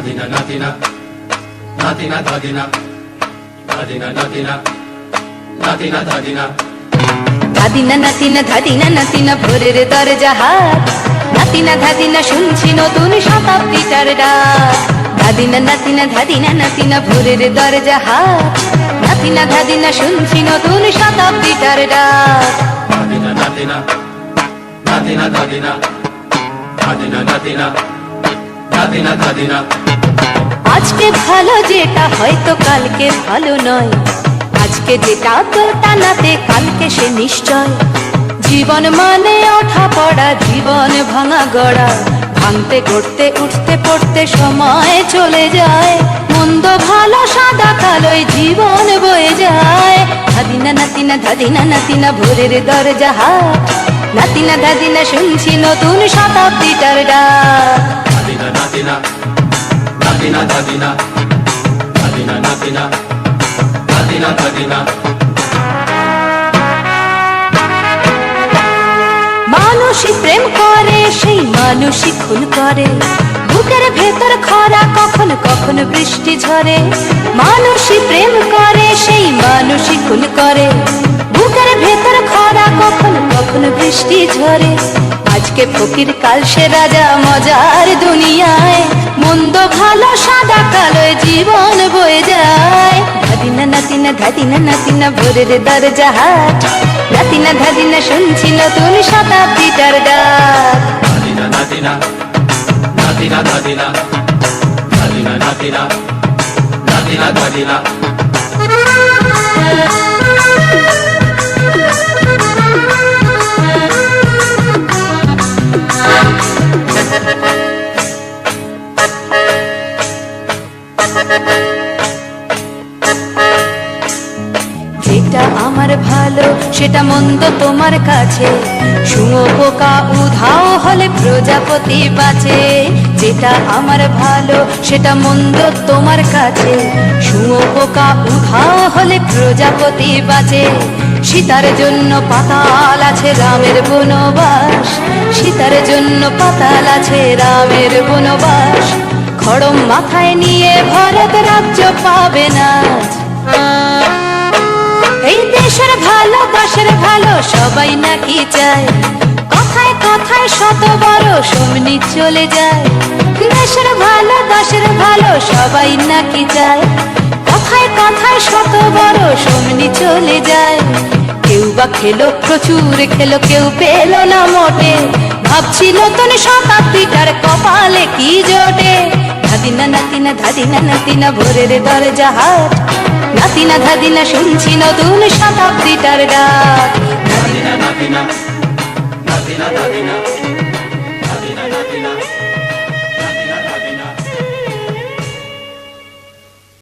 ধাদিনা নাতিনা নাতিনা ধাদিনা ধাদিনা নাতিনা নাতিনা ধাদিনা ধাদিনা নাতিনা ধাদিনা নাতিনা ভোরের দরজা হাট নাতিনা ধাদিনা শুনছি নতুন শতাব্দীটার ডাক ধাদিনা নাতিনা ধাদিনা নাতিনা ভোরের দরজা হাট নাতিনা ধাদিনা শুনছি নতুন শতাব্দীটার ডাক ধাদিনা নাতিনা নাতিনা ধাদিনা ধাদিনা নাতিনা নাতিনা ধাদিনা আজকে ভালো যেটা হয়তো কালকে ভালো নয় আজকে যেটা দোলটানাতে কালকে সে নিশ্চয় জীবন মানে ওঠা পড়া জীবন ভাঙা গড়া ভাঙতে গড়তে উঠতে পড়তে সময় চলে যায় মন্দ ভালো সাদা কালোয় জীবন বয়ে যায় ধাদিনা নাতিনা ধাদিনা নাতিনা ভোরের দরজা হাট নাতিনা ধাদিনা শুনছি নতুন শতাব্দীটার ডাক ধাদিনা নাতিনা নাতিনা ধাদিনা ধাদিনা নাতিনা নাতিনা ধাদিনা মানুষই প্রেম করে সেই মানুষই খুন করে বুকের ভেতর খরা কখনো কখনো বৃষ্টি ঝরে মানুষই প্রেম করে সেই মানুষই খুন করে বুকের ভেতর খরা কখনো কখনো বৃষ্টি ঝরে আজকে ফকির কাল সে রাজা মজার দুনিয়ায় মন্দ ভালো সাদা কালোয় জীবন বয়ে যায় ধাদিনা নাতিনা ধাদিনা নাতিনা ভোরের দরজা হাট নাতিনা ধাদিনা শুনছি নতুন শতাব্দীটার ডাক ধাদিনা নাতিনা নাতিনা ধাদিনা ধাদিনা নাতিনা নাতিনা ধাদিনা যেটা আমার ভালো সেটা মন্দ তোমার কাছে শুঁয়োপোকা উধাও হলে প্রজাপতি বাঁচে যেটা আমার ভালো সেটা মন্দ তোমার কাছে শুঁয়োপোকা উধাও হলে প্রজাপতি বাঁচে সীতার জন্য পাতাল আছে রামের বনবাস সীতার জন্য পাতাল আছে রামের বনবাস খড়ম মাথায় নিয়ে ভারত রাজ্য পাবে না এই দেশের ভালো দেশের ভালো সবাই নাকি চায় কথায় কথায় শত বড় সমনি চলে যায় দেশের ভালো দেশের ভালো সবাই নাকি চায় কথায় কথায় শত বড় সমনি চলে যায় কেউ বা খেলো প্রচুর খেলো কেউ পেল না মোটে ভাবছি নতুন শতাব্দীটার কপালে কি জোটে ধাদিনা নাতিনা ধাদিনা নাতিনা ভোরের দরজা হাট নাতিনা ধাদিনা শুনছি নতুন শতাব্দীটার ডাক